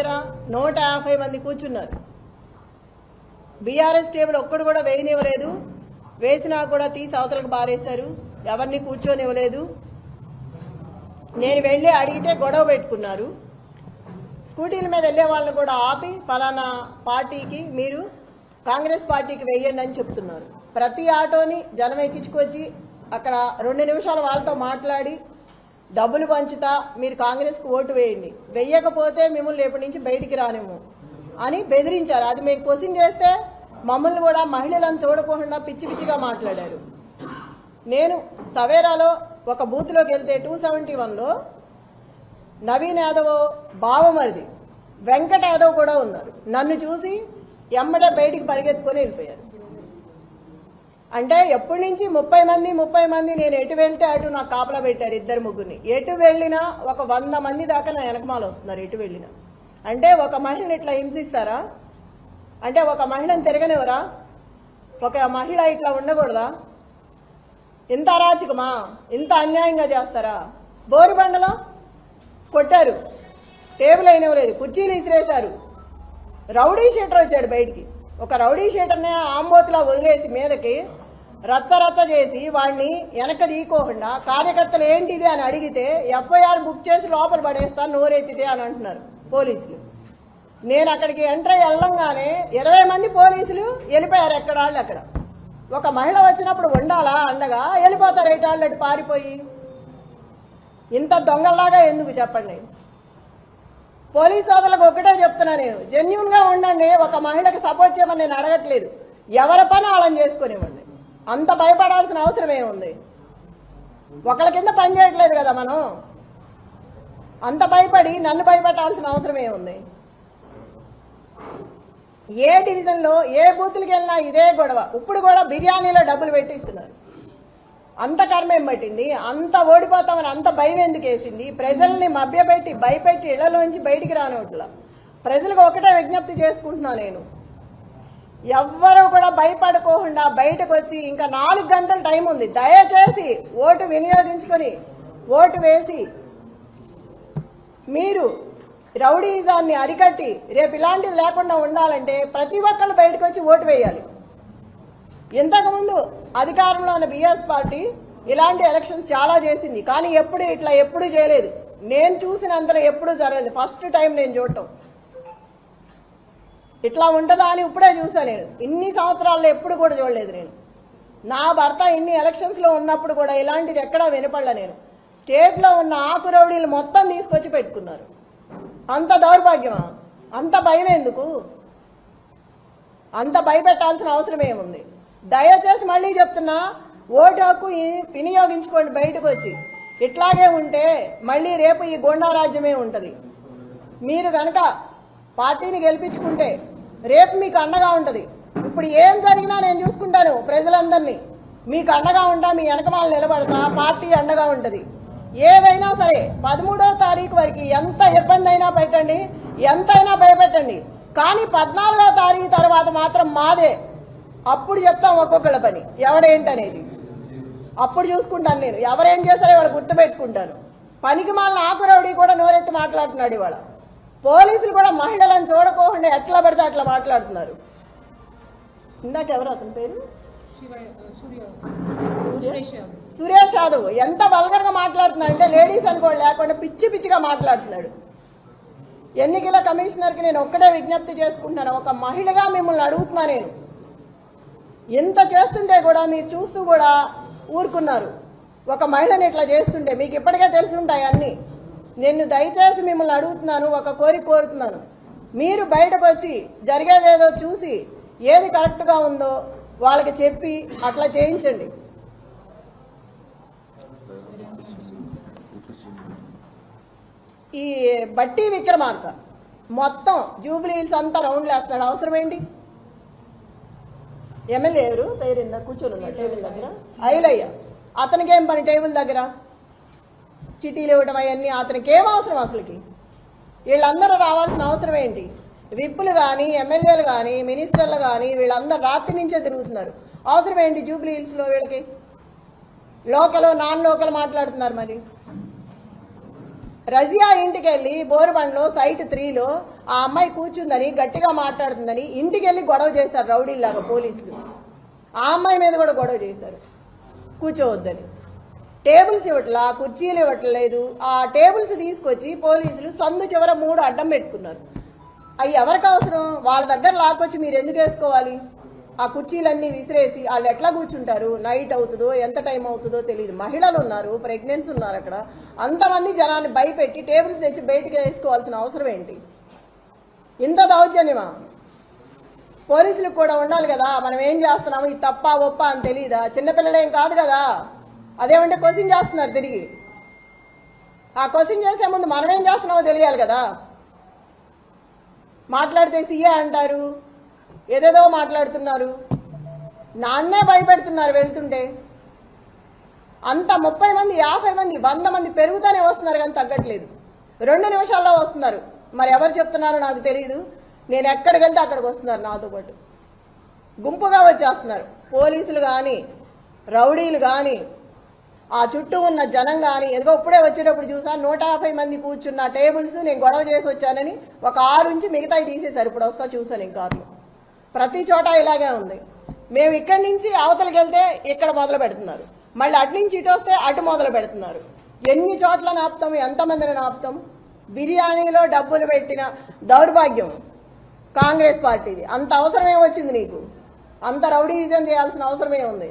దగ్గర 150 మంది కూర్చున్నారు. బీఆర్ఎస్ టేబుల్ ఒక్కడు కూడా వేయనివ్వలేదు. వేసినా కూడా తీసి అవతలకు బారేశారు. ఎవరిని కూర్చొనివ్వలేదు. నేను వెళ్ళి అడిగితే గొడవ పెట్టుకున్నారు. స్కూటీల మీద వెళ్ళే వాళ్ళని కూడా ఆపి పలానా పార్టీకి మీరు కాంగ్రెస్ పార్టీకి వెయ్యండి అని చెప్తున్నారు. ప్రతి ఆటోని జనం ఎక్కించుకొచ్చి అక్కడ 2 నిమిషాలు వాళ్ళతో మాట్లాడి డబ్బులు పంచుతా మీరు కాంగ్రెస్కు ఓటు వేయండి, వెయ్యకపోతే మిమ్మల్ని రేపటి నుంచి బయటికి రానేమో అని బెదిరించారు. అది మేము క్వశ్చన్ చేస్తే మమ్మల్ని కూడా మహిళలను చూడకుండా పిచ్చి పిచ్చిగా మాట్లాడారు. నేను సవేరాలో ఒక బూత్లోకి వెళ్తే 271లో నవీన్ యాదవ్ బావమరిది వెంకట యాదవ్ కూడా ఉన్నారు. నన్ను చూసి ఎమ్మటే బయటికి పరిగెత్తుకొని వెళ్ళిపోయారు. అంటే ఎప్పటి నుంచి 30 మంది నేను ఎటు వెళ్తే అటు నాకు కాపలా పెట్టారు. 2-3 ఎటు వెళ్ళినా ఒక 100 మంది దాకా నా వెనకమాల వస్తున్నారు. ఎటు వెళ్ళినా అంటే ఒక మహిళని ఇట్లా హింసిస్తారా? అంటే ఒక మహిళను తిరగనివరా? ఒక మహిళ ఇట్లా ఉండకూడదా? ఇంత అరాచకమా? ఇంత అన్యాయంగా చేస్తారా? బోరుబండలో కొట్టారు, టేబుల్ అయినవలేదు, కుర్చీలు ఇసిరేశారు. రౌడీ షీటర్ వచ్చాడు బయటికి. ఒక రౌడీ షీటర్ని ఆంబోతులా వదిలేసి మీదకి రచ్చ చేసి వాడిని వెనక తీయకోకుండా కార్యకర్తలు ఏంటిది అని అడిగితే ఎఫ్ఐఆర్ బుక్ చేసి లోపల పడేస్తాను నోరెత్తితే అని అంటున్నారు పోలీసులు. నేను అక్కడికి ఎంటర్ అయ్యి వెళ్ళంగానే 20 మంది పోలీసులు వెళ్ళిపోయారు ఎక్కడాళ్ళు అక్కడ. ఒక మహిళ వచ్చినప్పుడు ఉండాలా అండగా? వెళ్ళిపోతారు ఎటాళ్ళు అటు పారిపోయి. ఇంత దొంగల్లాగా ఎందుకు చెప్పండి? పోలీసు సోదరులకు ఒకటే చెప్తున్నా, నేను జెన్యూన్గా ఉండండి. ఒక మహిళకి సపోర్ట్ చేయమని నేను అడగట్లేదు. ఎవరి పని వాళ్ళని చేసుకునివ్వండి. అంత భయపడాల్సిన అవసరం ఏముంది? ఒకళ్ళ కింద పని చేయట్లేదు కదా మనం. అంత భయపడి నన్ను భయపెట్టాల్సిన అవసరం ఏముంది? ఏ డివిజన్లో ఏ బూతులకి వెళ్ళినా ఇదే గొడవ. ఇప్పుడు కూడా బిర్యానీలో డబ్బులు పెట్టిస్తున్నారు. అంత కర్మేం పట్టింది? అంత ఓడిపోతామని అంత భయం ఎందుకు వేసింది? ప్రజల్ని మభ్యపెట్టి భయపెట్టి ఇళ్లలోంచి బయటికి రానివట్ల. ప్రజలకు ఒకటే విజ్ఞప్తి చేసుకుంటున్నా, నేను ఎవ్వరూ కూడా భయపడుకోకుండా బయటకు వచ్చి ఇంకా 4 గంటల టైం ఉంది. దయచేసి ఓటు వినియోగించుకొని ఓటు వేసి మీరు రౌడీజాన్ని అరికట్టి రేపు ఇలాంటివి లేకుండా ఉండాలంటే ప్రతి ఒక్కళ్ళు బయటకు వచ్చి ఓటు వేయాలి. ఇంతకుముందు అధికారంలో ఉన్న బీఆర్ఎస్ పార్టీ ఇలాంటి ఎలక్షన్స్ చాలా చేసింది, కానీ ఎప్పుడు చేయలేదు. నేను చూసినంతలో ఎప్పుడూ జరగలేదు. ఫస్ట్ టైం నేను చూడటం. ఇట్లా ఉంటుందా అని ఇప్పుడే చూసా. నేను ఇన్ని సంవత్సరాల్లో ఎప్పుడు కూడా చూడలేదు. నేను నా భర్త ఇన్ని ఎలక్షన్స్లో ఉన్నప్పుడు కూడా ఇలాంటిది ఎక్కడా వినపడలే. నేను స్టేట్లో ఉన్న ఆకు రౌడీలు మొత్తం తీసుకొచ్చి పెట్టుకున్నారు. అంత దౌర్భాగ్యమా? అంత భయం ఎందుకు? అంత భయపెట్టాల్సిన అవసరం ఏముంది? దయచేసి మళ్ళీ చెప్తున్నా, ఓటు హక్కు వినియోగించుకోండి బయటకు వచ్చి. ఇట్లాగే ఉంటే మళ్ళీ రేపు ఈ గోండా రాజ్యమే ఉంటుంది. మీరు కనుక పార్టీని గెలిపించుకుంటే రేపు మీకు అండగా ఉంటుంది. ఇప్పుడు ఏం జరిగినా నేను చూసుకుంటాను. ప్రజలందరినీ మీకు అండగా ఉంటా, మీ వెనకమాల నిలబడతా, పార్టీ అండగా ఉంటుంది. ఏదైనా సరే 13వ తారీఖు వరకు ఎంత ఇబ్బంది అయినా పెట్టండి, ఎంతైనా భయపెట్టండి, కానీ 14వ తారీఖు తర్వాత మాత్రం మాదే. అప్పుడు చెప్తాం ఒక్కొక్కళ్ళ పని ఎవడేంటనేది. అప్పుడు చూసుకుంటాను. నేను ఎవరేం చేశారో ఇవాళ గుర్తుపెట్టుకుంటాను. పనికి మాలిన ఆకురౌడీ కూడా నోరెత్తి మాట్లాడుతున్నాడు ఇవాళ. పోలీసులు కూడా మహిళలను చూడకోకుండా ఎట్లా పడితే అట్లా మాట్లాడుతున్నారు. ఇందాక ఎవరు అతని పేరు? సురేష్ యాదవ్ ఎంత వల్గర్గా మాట్లాడుతున్నాడు అంటే లేడీస్ అనుకోడు లేకుండా పిచ్చిగా మాట్లాడుతున్నాడు. ఎన్నికల కమిషనర్కి నేను ఒక్కటే విజ్ఞప్తి చేసుకుంటున్నాను. ఒక మహిళగా మిమ్మల్ని అడుగుతున్నా, నేను ఎంత చేస్తుంటే కూడా మీరు చూస్తూ కూడా ఊరుకున్నారు. ఒక మహిళని ఇట్లా చేస్తుంటే మీకు ఇప్పటికే తెలుసుంటాయి అన్నీ. నేను దయచేసి మిమ్మల్ని అడుగుతున్నాను, ఒక కోరుతున్నాను. మీరు బయటకు వచ్చి జరిగేదేదో చూసి ఏది కరెక్ట్గా ఉందో వాళ్ళకి చెప్పి అట్లా చేయించండి. ఈ బట్టి విక్రమార్క మొత్తం జూబ్లీ హిల్స్ అంతా రౌండ్లు వేస్తున్నాడు. అవసరం ఏంటి? ఎమ్మెల్యే ఎవరు పేరిందా కూర్చొని ఉన్నాడు టేబుల్ దగ్గర? ఐలయ్య. అతనికి ఏం పని టేబుల్ దగ్గర? చిటీలు ఇవ్వడం అవన్నీ అతనికి ఏం అవసరం? అసలుకి వీళ్ళందరూ రావాల్సిన అవసరం ఏంటి? విప్పులు కానీ ఎమ్మెల్యేలు కానీ మినిస్టర్లు కానీ వీళ్ళందరూ రాత్రి నుంచే తిరుగుతున్నారు. అవసరం ఏంటి జూబ్లీ హిల్స్లో వీళ్ళకి? లోకల్ నాన్ లోకల్ మాట్లాడుతున్నారు. మరి రజియా ఇంటికి వెళ్ళి బోరుబండ్లో సైట్ 3లో ఆ అమ్మాయి కూర్చుందని గట్టిగా మాట్లాడుతుందని ఇంటికి వెళ్ళి గొడవ చేశారు రౌడీల్లాగా పోలీసులు. ఆ అమ్మాయి మీద కూడా గొడవ చేశారు కూర్చోవద్దని. టేబుల్స్ ఇవ్వట్లా, కుర్చీలు ఇవ్వట్లేదు. ఆ టేబుల్స్ తీసుకొచ్చి పోలీసులు సందు చివర 3 అడ్డం పెట్టుకున్నారు. అవి ఎవరికి అవసరం? వాళ్ళ దగ్గర లాక్కొచ్చి మీరు ఎందుకు వేసుకోవాలి? ఆ కుర్చీలన్నీ విసిరేసి వాళ్ళు ఎట్లా కూర్చుంటారు? నైట్ అవుతుందో ఎంత టైం అవుతుందో తెలియదు. మహిళలు ఉన్నారు, ప్రెగ్నెన్సీ ఉన్నారు. అక్కడ అంతమంది జనాన్ని భయపెట్టి టేబుల్స్ తెచ్చి బయటకు వేసుకోవాల్సిన అవసరం ఏంటి? ఇంత దౌర్జన్యమా? పోలీసులకు కూడా ఉండాలి కదా, మనం ఏం చేస్తున్నాము, ఇది తప్ప ఒప్ప అని తెలియదా? చిన్నపిల్లలేం కాదు కదా. అదేమంటే క్వశ్చన్ చేస్తున్నారు తిరిగి. ఆ క్వశ్చన్ చేసే ముందు మనం ఏం చేస్తున్నామో తెలియాలి కదా. మాట్లాడితే సీఏ అంటారు, ఏదేదో మాట్లాడుతున్నారు. నాన్నే భయపెడుతున్నారు వెళ్తుంటే. అంత 30 మంది 50 మంది 100 మంది పెరుగుతూనే వస్తున్నారు కానీ తగ్గట్లేదు. 2 నిమిషాల్లో వస్తున్నారు. మరి ఎవరు చెప్తున్నారో నాకు తెలియదు. నేను ఎక్కడికి వెళ్తే అక్కడికి వస్తున్నారు నాతో పాటు. గుంపుగా వచ్చేస్తున్నారు పోలీసులు కానీ రౌడీలు కానీ ఆ చుట్టూ ఉన్న జనం కానీ. ఏదో ఇప్పుడే వచ్చేటప్పుడు చూసా 150 మంది కూర్చున్న టేబుల్స్ నేను గొడవ చేసి వచ్చానని ఒక 6 నుంచి మిగతాయి తీసేశారు. ఇప్పుడు వస్తా చూసాను ఈ కార్లు. ప్రతి చోట ఇలాగే ఉంది. మేము ఇక్కడి నుంచి అవతలకి వెళ్తే ఇక్కడ మొదలు పెడుతున్నారు, మళ్ళీ అటు నుంచి ఇటు వస్తే అటు మొదలు పెడుతున్నారు. ఎన్ని చోట్ల ఆపుతాం, ఎంతమందిని ఆపుతాం? బిర్యానీలో డబ్బులు పెట్టిన దౌర్భాగ్యం కాంగ్రెస్ పార్టీది. అంత అవసరమే వచ్చింది నీకు? అంత రౌడీజం చేయాల్సిన అవసరమే ఉంది?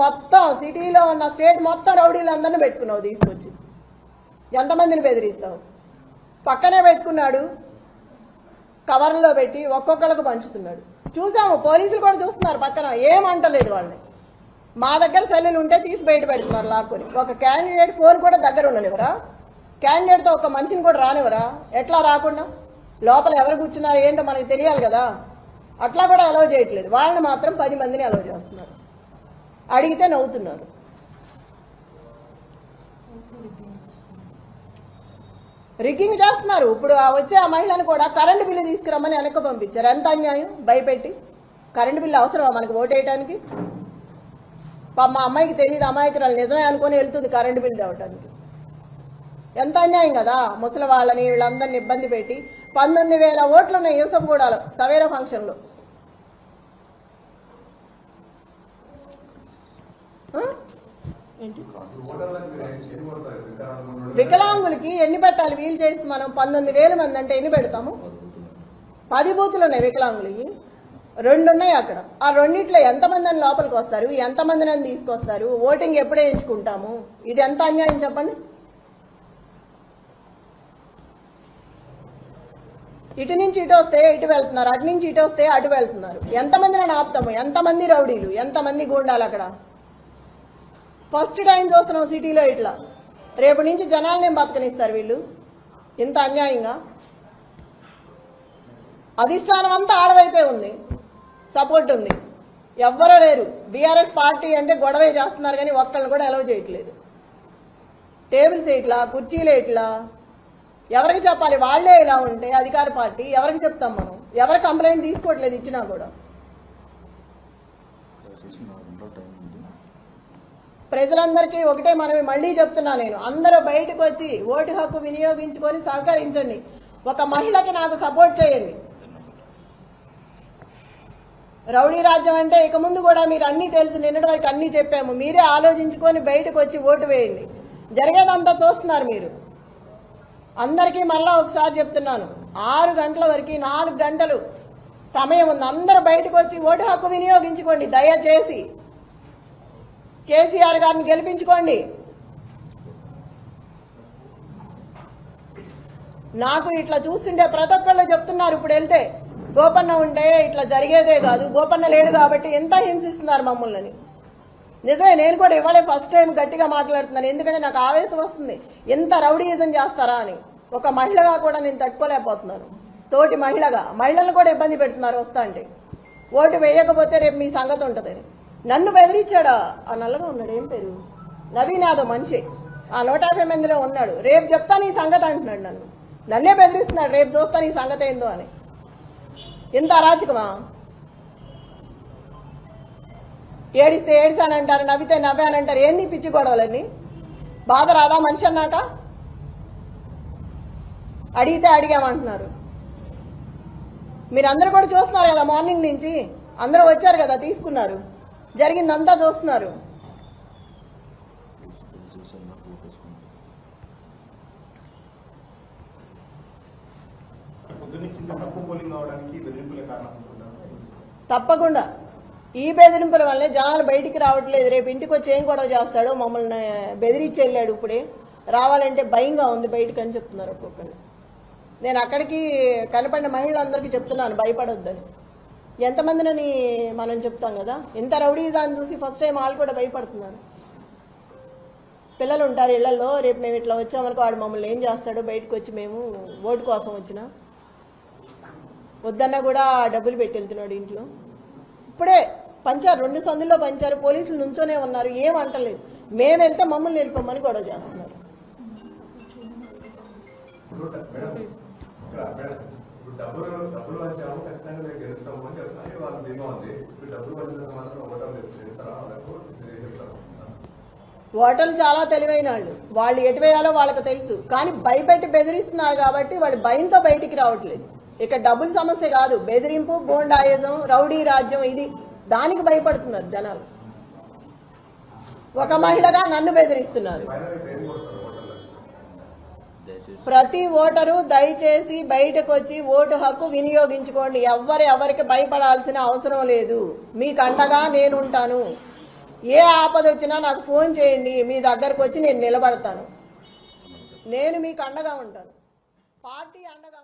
మొత్తం సిటీలో ఉన్న స్టేట్ మొత్తం రౌడీలందరినీ పెట్టుకున్నావు తీసుకొచ్చి. ఎంతమందిని బెదిరిస్తావు? పక్కనే పెట్టుకున్నాడు, కవర్లో పెట్టి ఒక్కొక్కళ్ళకు పంచుతున్నాడు. చూసాము, పోలీసులు కూడా చూస్తున్నారు పక్కన, ఏమంటలేదు వాళ్ళని. మా దగ్గర సెల్లులు ఉంటే తీసి బయట పెడుతున్నారు లాక్కొని. ఒక క్యాండిడేట్ ఫోన్ కూడా దగ్గర ఉండనివరా? క్యాండిడేట్తో ఒక మనిషిని కూడా రానివరా? ఎట్లా రాకుండా? లోపల ఎవరు కూర్చున్నారు ఏంటో మనకు తెలియాలి కదా. అట్లా కూడా అలౌ చేయట్లేదు. వాళ్ళని మాత్రం 10 మందిని అలౌ చేస్తున్నారు. అడిగితే నవ్వుతున్నారు. రిగ్గింగ్ చేస్తున్నారు. ఇప్పుడు వచ్చే ఆ మహిళను కూడా కరెంటు బిల్లు తీసుకురమ్మని వెనక్కి పంపించారు. ఎంత అన్యాయం! భయపెట్టి కరెంటు బిల్లు అవసరమా మనకు ఓటేయడానికి? మా అమ్మాయికి తెలియదు, అమాయకురాలు నిజమే అనుకుని వెళ్తుంది కరెంటు బిల్లు తేవటానికి. ఎంత అన్యాయం కదా. ముసలి వాళ్ళని వీళ్ళందరినీ ఇబ్బంది పెట్టి 19,000 ఓట్లు ఉన్నాయి యూసఫ్గూడలో సవేరా ఫంక్షన్లో. వికలాంగులకి ఎన్ని పెట్టాలి? వీలు చేసి మనం 19,000 మంది అంటే ఎన్ని పెడతాము? 10 బూతులు ఉన్నాయి వికలాంగులకి, 2 ఉన్నాయి అక్కడ. ఆ రెండిట్లో ఎంతమంది అని లోపలికి వస్తారు, ఎంతమందిని అని తీసుకొస్తారు? ఓటింగ్ ఎప్పుడే ఎంచుకుంటాము? ఇది ఎంత అన్యాయం చెప్పండి. ఇటు నుంచి ఇటు వస్తే ఇటు వెళ్తున్నారు, అటు నుంచి ఇటు వస్తే అటు వెళ్తున్నారు. ఎంతమందిని ఆపుతాము? ఎంతమంది రౌడీలు, ఎంతమంది గూండాలు అక్కడ? ఫస్ట్ టైం చూస్తున్నాం సిటీలో ఇట్లా. రేపు నుంచి జనాలనే బతకనిస్తారు వీళ్ళు. ఇంత అన్యాయంగా అధిష్టానం అంతా ఆడవైపే ఉంది, సపోర్ట్ ఉంది. ఎవ్వరూ లేరు. బీఆర్ఎస్ పార్టీ అంటే గొడవే చేస్తున్నారు కానీ ఒక్కళ్ళని కూడా అలౌ చేయట్లేదు. టేబుల్స్ ఇట్లా, కుర్చీలు ఇట్లా. ఎవరికి చెప్పాలి? వాళ్లే ఇలా ఉంటే అధికార పార్టీ ఎవరికి చెప్తాం మనం? ఎవరు కంప్లైంట్ తీసుకోవట్లేదు ఇచ్చినా కూడా. ప్రజలందరికీ ఒకటే మనమే మళ్ళీ చెప్తున్నా నేను, అందరూ బయటకు వచ్చి ఓటు హక్కు వినియోగించుకొని సహకరించండి. ఒక మహిళకి నాకు సపోర్ట్ చేయండి. రౌడీ రాజ్యం అంటే ఇక ముందు కూడా మీరు అన్నీ తెలుసు, నిన్నటి వరకు అన్నీ చెప్పాము. మీరే ఆలోచించుకొని బయటకు వచ్చి ఓటు వేయండి. జరిగేదంతా చూస్తున్నారు మీరు. అందరికీ మళ్ళా ఒకసారి చెప్తున్నాను, 6 గంటల వరకు 4 గంటలు సమయం ఉంది. అందరూ బయటకు వచ్చి ఓటు హక్కు వినియోగించుకోండి. దయచేసి కేసీఆర్ గారిని గెలిపించుకోండి. నాకు ఇట్లా చూస్తుంటే ప్రతి ఒక్కళ్ళు చెప్తున్నారు, ఇప్పుడు వెళ్తే గోపన్న ఉంటే ఇట్లా జరిగేదే కాదు, గోపన్న లేడు కాబట్టి ఎంత హింసిస్తున్నారు మమ్మల్ని. నిజమే, నేను కూడా ఇవాళే ఫస్ట్ టైం గట్టిగా మాట్లాడుతున్నాను. ఎందుకంటే నాకు ఆవేశం వస్తుంది, ఎంత రౌడీయిజం చేస్తారా అని. ఒక మహిళగా కూడా నేను తట్టుకోలేకపోతున్నాను. తోటి మహిళలను కూడా ఇబ్బంది పెడుతున్నారు వస్తా అంటే. ఓటు వేయకపోతే రేపు మీ సంగతి ఉంటుంది. నన్ను బెదిరించాడా? ఆ నల్లగా ఉన్నాడు, ఏం పేరు, నవీన్ యాదవ్ మనిషి, ఆ 150 మందిలో ఉన్నాడు. రేపు చెప్తాను ఈ సంగతి అంటున్నాడు. నన్నే బెదిరిస్తున్నాడు, రేపు చూస్తాను ఈ సంగతి ఏందో అని. ఇంత అరాచకమా? ఏడిస్తే ఏడ్చానంటారు, నవ్వితే నవ్వానంటారు. ఏంది పిచ్చి గొడవలన్నీ? బాధ రాదా మనిషి అన్నాక? అడిగితే అడిగామంటున్నారు. మీరందరూ కూడా చూస్తున్నారు కదా, మార్నింగ్ నుంచి అందరూ వచ్చారు కదా, తీసుకున్నారు, జరిగిందంతా చూస్తున్నారు. తప్పకుండా ఈ బెదిరింపుల వల్లే జనాలు బయటికి రావట్లేదు. రేపు ఇంటికి వచ్చి ఏం గొడవ చేస్తాడో, మమ్మల్ని బెదిరించి వెళ్ళాడు, ఇప్పుడే రావాలంటే భయంగా ఉంది బయటికి అని చెప్తున్నారు ఒక్కొక్కరు. నేను అక్కడికి కనపడిన మహిళలందరికీ చెప్తున్నాను భయపడొద్దని. ఎంతమందినని మనం చెప్తాం కదా, ఇంత రౌడీజాన్ని చూసి ఫస్ట్ టైం వాళ్ళు కూడా భయపడుతున్నారు. పిల్లలు ఉంటారు ఇళ్లలో, రేపు మేము ఇట్లా వచ్చామనుకో వాడు మమ్మల్ని ఏం చేస్తాడో, బయటకు వచ్చి మేము ఓటు కోసం వచ్చినా వద్దన్నా కూడా డబ్బులు పెట్టి వెళ్తున్నాడు ఇంట్లో. ఇప్పుడే పంచారు, 2 సందుల్లో పంచారు, పోలీసులు నుంచోనే ఉన్నారు, ఏం అంటలేదు. మేము వెళ్తే మమ్మల్ని వెళ్ళిపోమని గొడవ చేస్తున్నారు. ఓటర్లు చాలా తెలివైన వాళ్ళు ఎటు వేయాలో వాళ్ళకి తెలుసు. కానీ భయపెట్టి బెదిరిస్తున్నారు కాబట్టి వాళ్ళు భయంతో బయటికి రావట్లేదు. ఇక డబ్బుల సమస్య కాదు, బెదిరింపు, గోండాయిజం, రౌడీ రాజ్యం, ఇది దానికి భయపడుతున్నారు జనాలు. ఒక మహిళగా నన్ను బెదిరిస్తున్నారు. ప్రతి ఓటరు దయచేసి బయటకు వచ్చి ఓటు హక్కు వినియోగించుకోండి. ఎవరికి భయపడాల్సిన అవసరం లేదు. మీకు అండగా నేను ఉంటాను. ఏ ఆపద వచ్చినా నాకు ఫోన్ చేయండి, మీ దగ్గరకు వచ్చి నేను నిలబడతాను. నేను మీకు అండగా ఉంటాను, పార్టీ అండగా